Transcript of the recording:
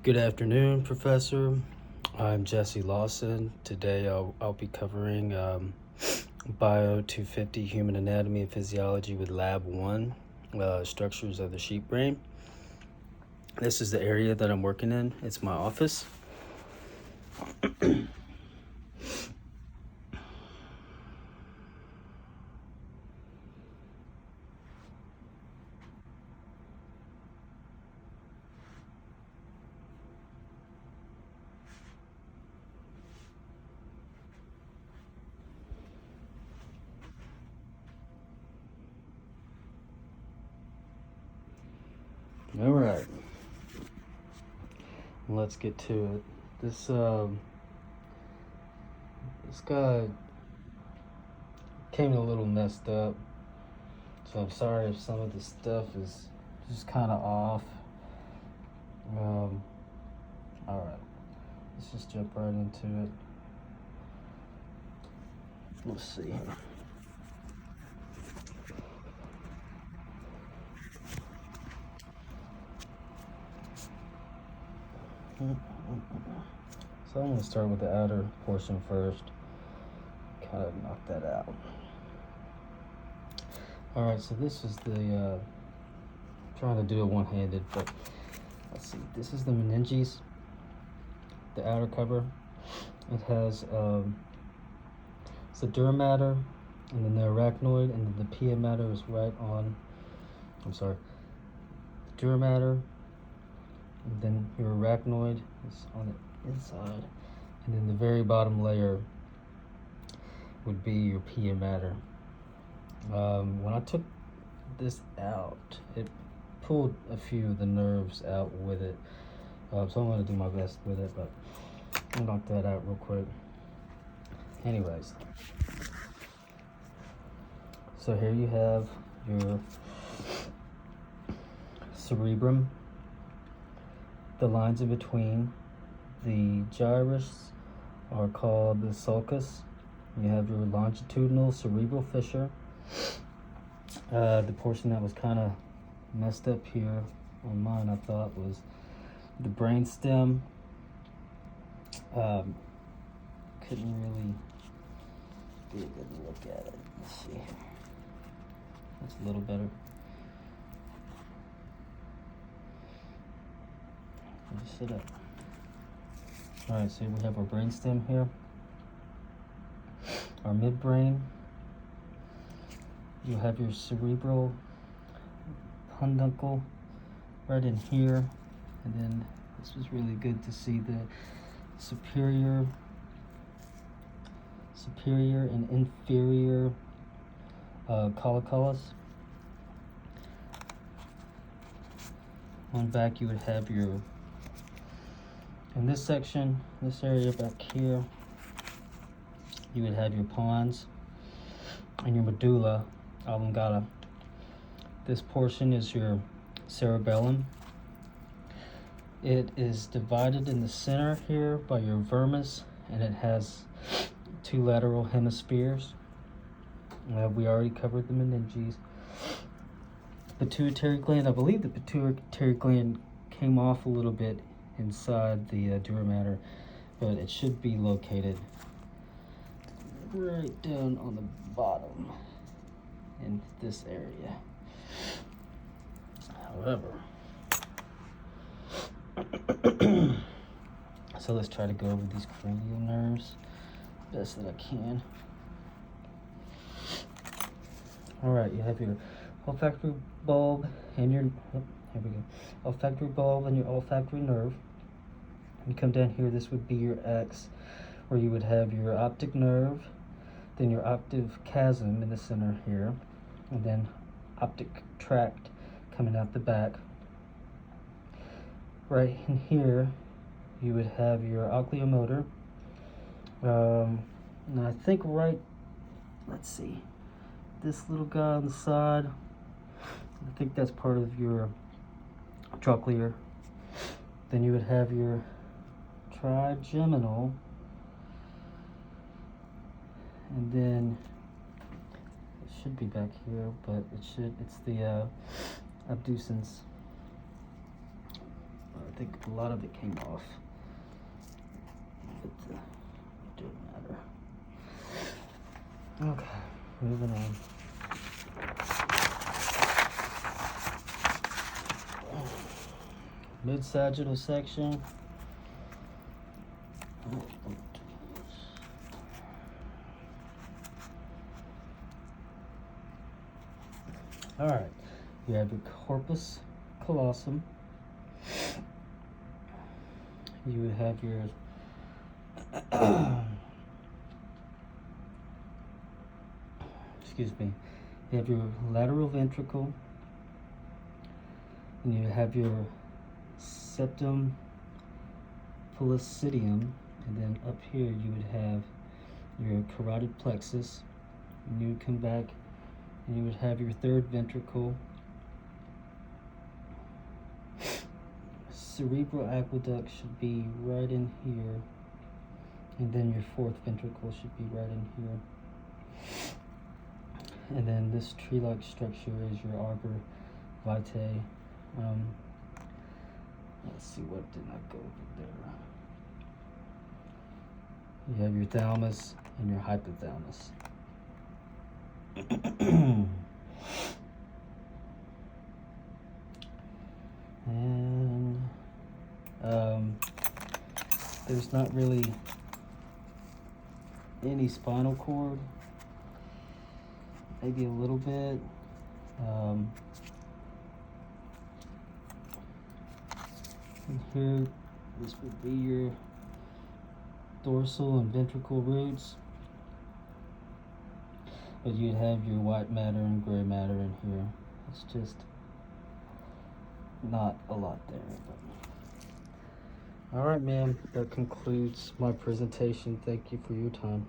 Good afternoon, Professor. I'm Jesse Lawson. Today I'll be covering Bio 250 Human Anatomy and Physiology with Lab 1, Structures of the Sheep Brain. This is the area that I'm working in. It's my office. All right, let's get to it. This guy came a little messed up, so I'm sorry if some of the stuff is just kind of off. All right, let's just jump right into it. Let's see here. So I'm going to start with the outer portion first, kind of knock that out. All right, so this is the, trying to do it one-handed, but let's see. This is the meninges, the outer cover. It has it's the dura mater, and then the arachnoid, and then the pia mater is right on, the dura mater, and then your arachnoid is on the inside, and then the very bottom layer would be your pia mater. When I took this out, it pulled a few of the nerves out with it, so I'm going to do my best with it, but I'll knock that out real quick. Anyways, so here you have your cerebrum, the lines in between. The gyrus are called the sulcus. You have your longitudinal cerebral fissure. The portion that was kind of messed up here on mine, I thought, was the brain stem. Couldn't really get a good look at it. Let's see. That's a little better. Just sit up. All right, so we have our brain stem here, our midbrain. You have your cerebral peduncle right in here, and then this was really good to see the superior and inferior colliculus. On back you would have your, in this section, this area back here, you would have your pons and your medulla oblongata. This portion is your cerebellum. It is divided in the center here by your vermis, and it has two lateral hemispheres. We already covered the meninges. Pituitary gland, I believe the pituitary gland came off a little bit inside the dura mater, but it should be located right down on the bottom in this area. However, so let's try to go over these cranial nerves best that I can. All right, you have your olfactory bulb and your, olfactory bulb and your olfactory nerve. You come down here, this would be your X, where you would have your optic nerve, then your optic chiasm in the center here, and then optic tract coming out the back. Right in here, you would have your oculomotor. And I think let's see, this little guy on the side, I think that's part of your trochlear. Then you would have your trigeminal, and then it should be back here, but it's the abducens. I think a lot of it came off. But it didn't matter. Okay, moving on. Mid-sagittal section. All right, you have your corpus callosum. You would have your excuse me. You have your lateral ventricle, and you have your septum pellucidum, and then up here you would have your carotid plexus, and you would come back and you would have your third ventricle, cerebral aqueduct should be right in here, and then your fourth ventricle should be right in here, and then this tree-like structure is your arbor vitae. Let's see, what did not go over there. You have your thalamus and your hypothalamus. And there's not really any spinal cord, maybe a little bit. And here, this would be your dorsal and ventricle roots. But you'd have your white matter and gray matter in here. It's just not a lot there. But... All right, ma'am. That concludes my presentation. Thank you for your time.